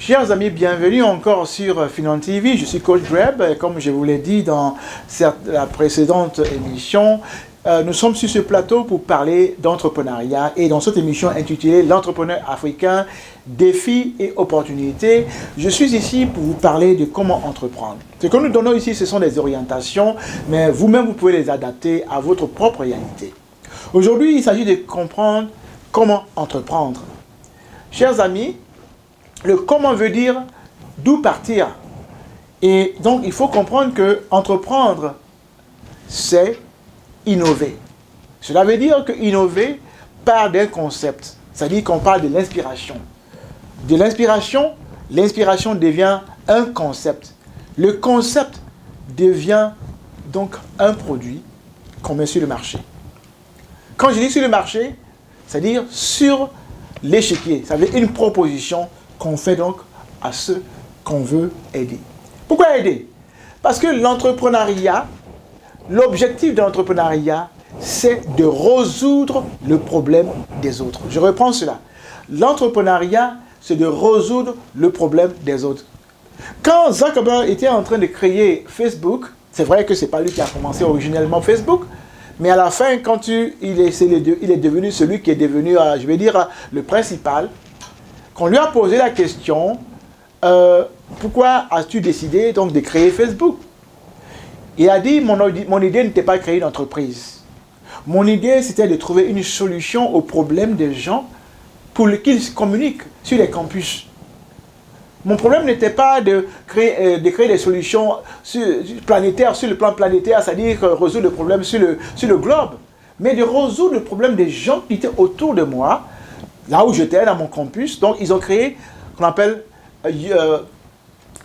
Chers amis, bienvenue encore sur Finance TV. Je suis Coach Greb. Comme je vous l'ai dit dans la précédente émission, nous sommes sur ce plateau pour parler d'entrepreneuriat. Et dans cette émission intitulée L'entrepreneur africain, défis et opportunités, je suis ici pour vous parler de comment entreprendre. Ce que nous donnons ici, ce sont des orientations, mais vous-même, vous pouvez les adapter à votre propre réalité. Aujourd'hui, il s'agit de comprendre comment entreprendre. Chers amis, le comment veut dire d'où partir. Et donc, il faut comprendre que entreprendre, c'est innover. Cela veut dire que innover part d'un concept. C'est-à-dire qu'on parle de l'inspiration. De l'inspiration, l'inspiration devient un concept. Le concept devient donc un produit qu'on met sur le marché. Quand je dis sur le marché, c'est-à-dire sur l'échiquier. Ça veut dire une proposition qu'on fait donc à ceux qu'on veut aider. Pourquoi aider? Parce que l'entrepreneuriat, l'objectif de l'entrepreneuriat, c'est de résoudre le problème des autres. Je reprends cela. L'entrepreneuriat, c'est de résoudre le problème des autres. Quand Zuckerberg était en train de créer Facebook, c'est vrai que ce n'est pas lui qui a commencé originellement Facebook, mais à la fin, quand il est devenu celui qui est devenu, je vais dire, le principal, qu'on lui a posé la question, pourquoi as-tu décidé donc de créer Facebook? Il a dit, mon idée n'était pas de créer une entreprise. Mon idée, c'était de trouver une solution aux problèmes des gens pour qu'ils communiquent sur les campus. Mon problème n'était pas de créer des solutions planétaires, sur le plan planétaire, c'est-à-dire résoudre le problème sur le globe, mais de résoudre le problème des gens qui étaient autour de moi, là où j'étais, dans mon campus. Donc, ils ont créé ce qu'on appelle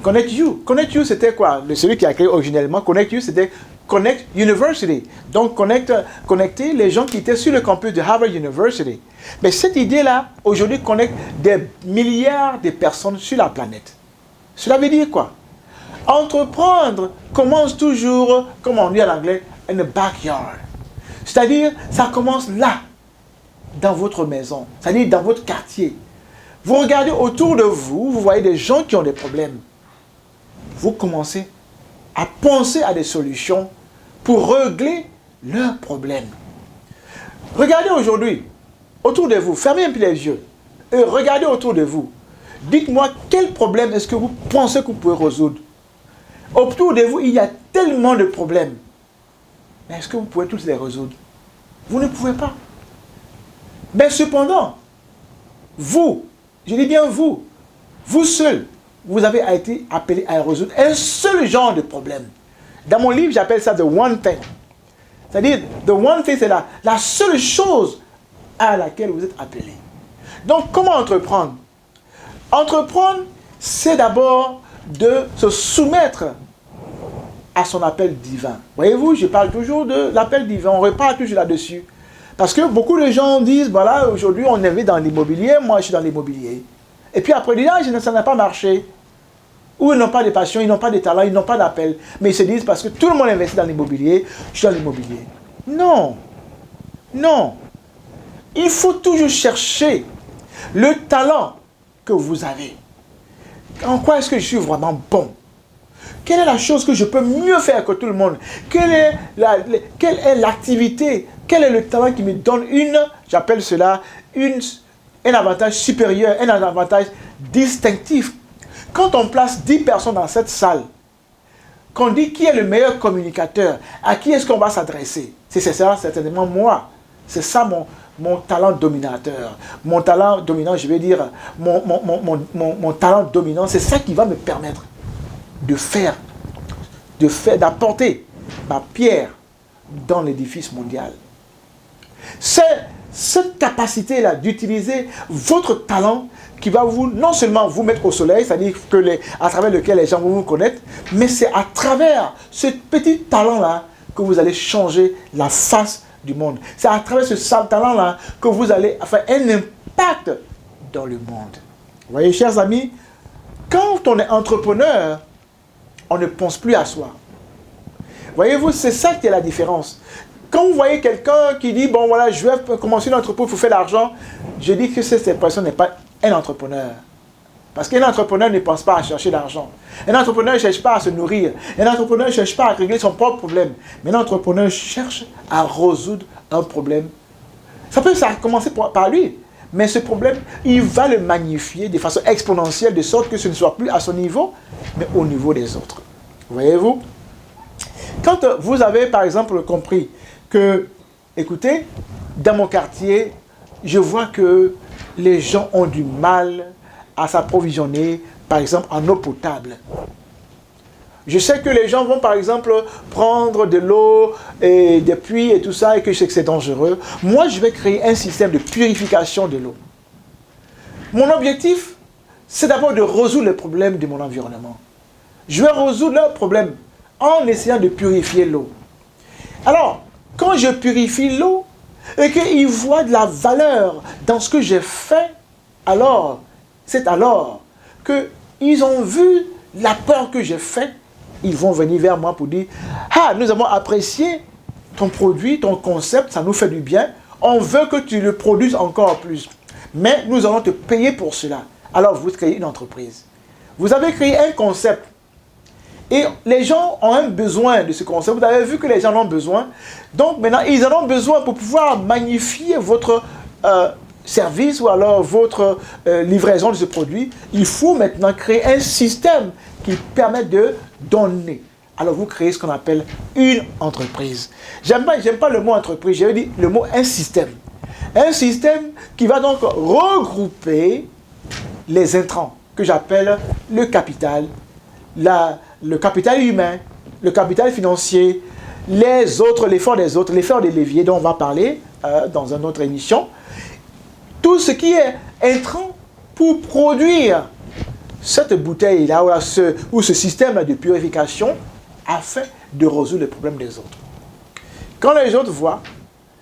Connect You. Connect You, c'était quoi? Celui qui a créé originellement Connect You, c'était Connect University. Donc, connecter les gens qui étaient sur le campus de Harvard University. Mais cette idée-là, aujourd'hui, connecte des milliards de personnes sur la planète. Cela veut dire quoi? Entreprendre commence toujours, comme on dit en anglais, in the backyard. C'est-à-dire, ça commence là, dans votre maison, c'est-à-dire dans votre quartier. Vous regardez autour de vous, vous voyez des gens qui ont des problèmes. Vous commencez à penser à des solutions pour régler leurs problèmes. Regardez aujourd'hui, autour de vous, fermez un peu les yeux et regardez autour de vous. Dites-moi quel problème est-ce que vous pensez que vous pouvez résoudre. Autour de vous, il y a tellement de problèmes. Mais est-ce que vous pouvez tous les résoudre? Vous ne pouvez pas. Mais cependant, vous, je dis bien vous seul, vous avez été appelé à résoudre un seul genre de problème. Dans mon livre, j'appelle ça The One Thing. C'est-à-dire, The One Thing, c'est la seule chose à laquelle vous êtes appelé. Donc, comment entreprendre? Entreprendre, c'est d'abord de se soumettre à son appel divin. Voyez-vous, je parle toujours de l'appel divin, on repart toujours là-dessus. Parce que beaucoup de gens disent, voilà, aujourd'hui on invite dans l'immobilier, moi je suis dans l'immobilier. Et puis après, ils disent, ça n'a pas marché. Ou ils n'ont pas de passion, ils n'ont pas de talent, ils n'ont pas d'appel. Mais ils se disent, parce que tout le monde investit dans l'immobilier, je suis dans l'immobilier. Non. Non. Il faut toujours chercher le talent que vous avez. En quoi est-ce que je suis vraiment bon? Quelle est la chose que je peux mieux faire que tout le monde? Quelle est l'activité? Quel est le talent qui me donne j'appelle cela, un avantage supérieur, un avantage distinctif? Quand on place 10 personnes dans cette salle, qu'on dit qui est le meilleur communicateur, à qui est-ce qu'on va s'adresser? C'est ça, certainement moi. C'est ça mon talent dominateur. Mon talent dominant, je vais dire, mon talent dominant, c'est ça qui va me permettre d'apporter ma pierre dans l'édifice mondial. C'est cette capacité-là d'utiliser votre talent qui va non seulement vous mettre au soleil, c'est-à-dire à travers lequel les gens vont vous connaître, mais c'est à travers ce petit talent-là que vous allez changer la face du monde. C'est à travers ce talent-là que vous allez faire un impact dans le monde. Vous voyez, chers amis, quand on est entrepreneur, on ne pense plus à soi. Voyez-vous, c'est ça qui est la différence. Quand vous voyez quelqu'un qui dit, bon voilà, je vais commencer une entreprise pour faire de l'argent, je dis que cette personne n'est pas un entrepreneur. Parce qu'un entrepreneur ne pense pas à chercher l'argent. Un entrepreneur ne cherche pas à se nourrir. Un entrepreneur ne cherche pas à régler son propre problème. Mais un entrepreneur cherche à résoudre un problème. Ça peut commencer par lui. Mais ce problème, il va le magnifier de façon exponentielle, de sorte que ce ne soit plus à son niveau, mais au niveau des autres. Voyez-vous? Quand vous avez, par exemple, compris que, écoutez, dans mon quartier, je vois que les gens ont du mal à s'approvisionner, par exemple, en eau potable. Je sais que les gens vont, par exemple, prendre de l'eau et des puits et tout ça, et que je sais que c'est dangereux. Moi, je vais créer un système de purification de l'eau. Mon objectif, c'est d'abord de résoudre les problèmes de mon environnement. Je vais résoudre leurs problèmes en essayant de purifier l'eau. Alors, quand je purifie l'eau, et qu'ils voient de la valeur dans ce que j'ai fait, alors, c'est alors qu'ils ont vu l'apport que j'ai fait, ils vont venir vers moi pour dire « Ah, nous avons apprécié ton produit, ton concept, ça nous fait du bien. On veut que tu le produises encore plus. Mais nous allons te payer pour cela. » Alors, vous créez une entreprise. Vous avez créé un concept. Et les gens ont un besoin de ce concept. Vous avez vu que les gens en ont besoin. Donc, maintenant, ils en ont besoin pour pouvoir magnifier votre service ou alors votre livraison de ce produit. Il faut maintenant créer un système qui permet de donner. Alors, vous créez ce qu'on appelle une entreprise. J'aime pas le mot entreprise, je veux dire le mot un système. Un système qui va donc regrouper les intrants, que j'appelle le capital, le capital humain, le capital financier, l'effort des leviers dont on va parler dans une autre émission. Tout ce qui est intrant pour produire cette bouteille-là ou ce système de purification afin de résoudre les problèmes des autres. Quand les autres voient,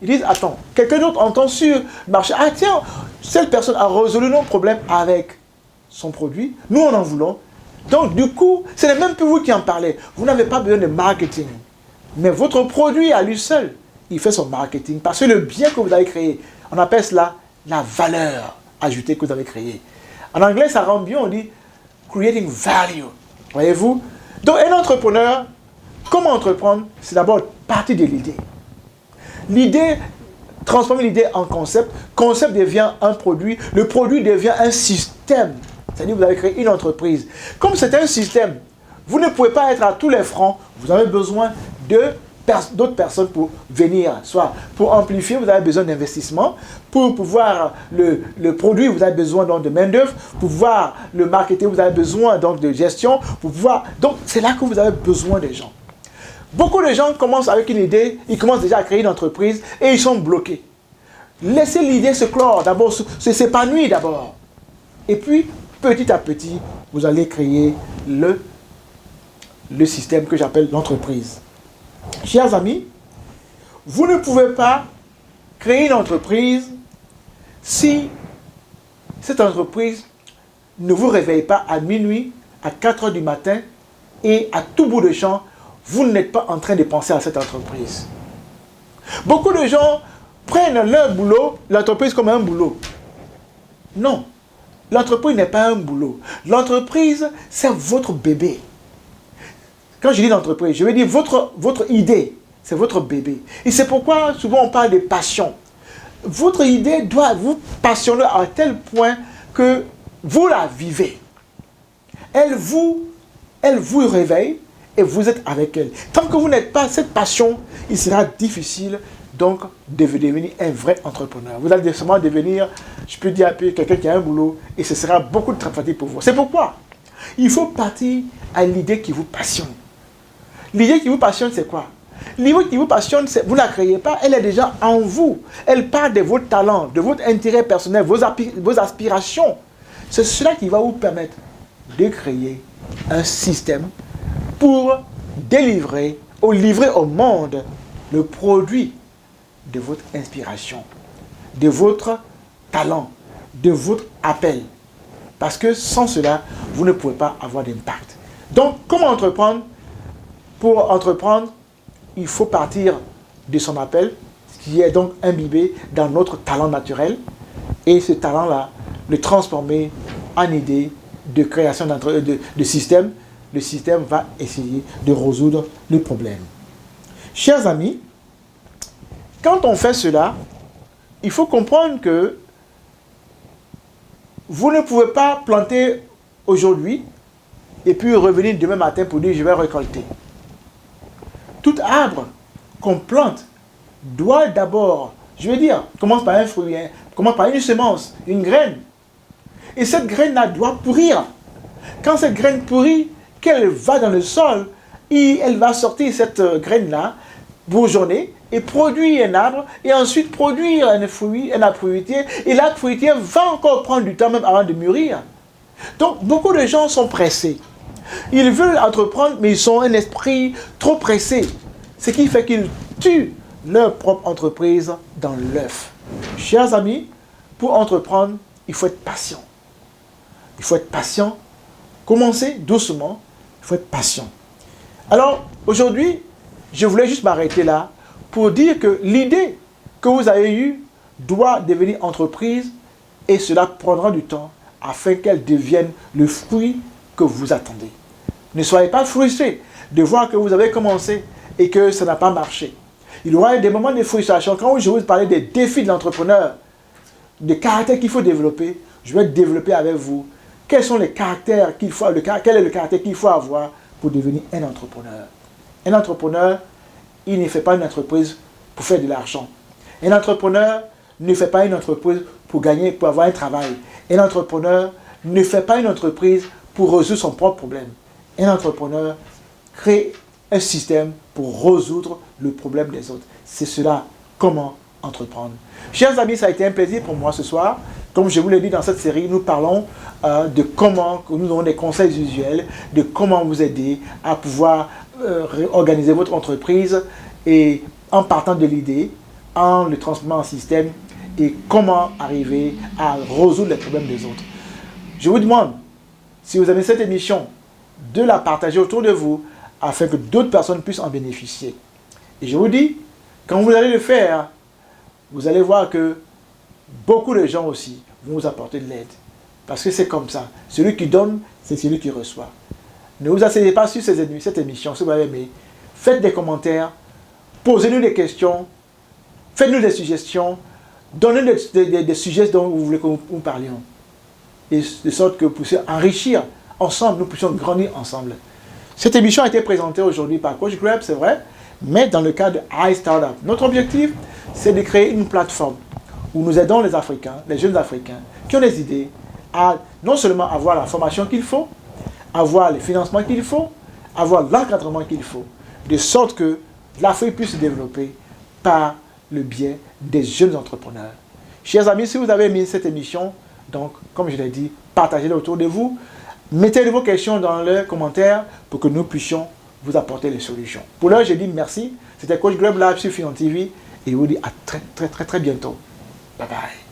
ils disent, attends, quelqu'un d'autre entend sur le marché, ah tiens, cette personne a résolu nos problèmes avec son produit, nous on en voulons. Donc du coup, ce n'est même plus vous qui en parlez. Vous n'avez pas besoin de marketing. Mais votre produit à lui seul, il fait son marketing. Parce que le bien que vous avez créé, on appelle cela la valeur ajoutée que vous avez créée. En anglais, ça rend bien, on dit creating value. Voyez-vous? Donc un entrepreneur, comment entreprendre? C'est d'abord partir de l'idée. L'idée, transformer l'idée en concept. Concept devient un produit. Le produit devient un système. C'est-à-dire que vous avez créé une entreprise. Comme c'est un système, vous ne pouvez pas être à tous les fronts. Vous avez besoin d'autres personnes pour venir. Soit pour amplifier, vous avez besoin d'investissement. Pour pouvoir le produire, vous avez besoin donc de main-d'œuvre. Pour pouvoir le marketer, vous avez besoin donc de gestion. Donc c'est là que vous avez besoin des gens. Beaucoup de gens commencent avec une idée, ils commencent déjà à créer une entreprise et ils sont bloqués. Laissez l'idée se clore d'abord, s'épanouir d'abord. Et puis, petit à petit, vous allez créer le système que j'appelle l'entreprise. Chers amis, vous ne pouvez pas créer une entreprise si cette entreprise ne vous réveille pas à minuit, à 4 heures du matin et à tout bout de champ, vous n'êtes pas en train de penser à cette entreprise. Beaucoup de gens prennent leur boulot, l'entreprise comme un boulot. Non, l'entreprise n'est pas un boulot. L'entreprise, c'est votre bébé. Quand je dis l'entreprise, je veux dire votre idée, c'est votre bébé. Et c'est pourquoi souvent on parle de passion. Votre idée doit vous passionner à tel point que vous la vivez. Elle vous réveille et vous êtes avec elle. Tant que vous n'êtes pas cette passion, il sera difficile donc de devenir un vrai entrepreneur. Vous allez seulement devenir, je peux dire, quelqu'un qui a un boulot et ce sera beaucoup de travail pour vous. C'est pourquoi il faut partir à l'idée qui vous passionne. L'idée qui vous passionne, c'est quoi? L'idée qui vous passionne, vous ne la créez pas, elle est déjà en vous. Elle part de vos talents, de votre intérêt personnel, vos aspirations. C'est cela qui va vous permettre de créer un système pour livrer au monde le produit de votre inspiration, de votre talent, de votre appel. Parce que sans cela, vous ne pouvez pas avoir d'impact. Donc, comment entreprendre? Pour entreprendre, il faut partir de son appel, qui est donc imbibé dans notre talent naturel, et ce talent-là, le transformer en idée de création de système, le système va essayer de résoudre le problème. Chers amis, quand on fait cela, il faut comprendre que vous ne pouvez pas planter aujourd'hui et puis revenir demain matin pour dire je vais récolter. Tout arbre qu'on plante doit d'abord, je veux dire, commence par un fruit, commence par une semence, une graine. Et cette graine-là doit pourrir. Quand cette graine pourrit, qu'elle va dans le sol, elle va sortir cette graine-là, bourgeonner, et produire un arbre, et ensuite produire un fruit, un arbre fruitier, et l'arbre fruitier va encore prendre du temps même avant de mûrir. Donc, beaucoup de gens sont pressés. Ils veulent entreprendre, mais ils ont un esprit trop pressé. Ce qui fait qu'ils tuent leur propre entreprise dans l'œuf. Chers amis, pour entreprendre, il faut être patient. Il faut être patient. Commencez doucement. Il faut être patient. Alors, aujourd'hui, je voulais juste m'arrêter là pour dire que l'idée que vous avez eue doit devenir entreprise et cela prendra du temps afin qu'elle devienne le fruit que vous attendez. Ne soyez pas frustrés de voir que vous avez commencé et que ça n'a pas marché. Il y aura des moments de frustration. Quand je vous parlais des défis de l'entrepreneur, des caractères qu'il faut développer, je vais développer avec vous quels sont les caractères qu'il faut, quel est le caractère qu'il faut avoir pour devenir un entrepreneur. Un entrepreneur, il ne fait pas une entreprise pour faire de l'argent. Un entrepreneur ne fait pas une entreprise pour gagner, pour avoir un travail. Un entrepreneur ne fait pas une entreprise pour résoudre son propre problème. Un entrepreneur crée un système pour résoudre le problème des autres. C'est cela, comment entreprendre. Chers amis, ça a été un plaisir pour moi ce soir. Comme je vous l'ai dit dans cette série, nous parlons de comment, nous donnons des conseils usuels, de comment vous aider à pouvoir organiser votre entreprise et en partant de l'idée, en le transformant en système et comment arriver à résoudre les problèmes des autres. Je vous demande, si vous aimez cette émission, de la partager autour de vous afin que d'autres personnes puissent en bénéficier. Et je vous dis, quand vous allez le faire, vous allez voir que beaucoup de gens aussi vont vous apporter de l'aide. Parce que c'est comme ça. Celui qui donne, c'est celui qui reçoit. Ne vous asseyez pas sur cette émission, si vous avez aimé. Faites des commentaires, posez-nous des questions, faites-nous des suggestions, donnez-nous des sujets dont vous voulez que nous parlions. Et de sorte que vous puissiez enrichir ensemble, nous puissions grandir ensemble. Cette émission a été présentée aujourd'hui par Coach Greb, c'est vrai, mais dans le cadre de iStartup. Notre objectif, c'est de créer une plateforme où nous aidons les Africains, les jeunes Africains, qui ont des idées, à non seulement avoir la formation qu'il faut, avoir les financements qu'il faut, avoir l'encadrement qu'il faut, de sorte que l'Afrique puisse se développer par le biais des jeunes entrepreneurs. Chers amis, si vous avez aimé cette émission, donc, comme je l'ai dit, partagez-la autour de vous. Mettez vos questions dans les commentaires pour que nous puissions vous apporter les solutions. Pour l'heure, je dis merci. C'était Coach Greb Live sur Fion TV et je vous dis à très bientôt. Bye bye.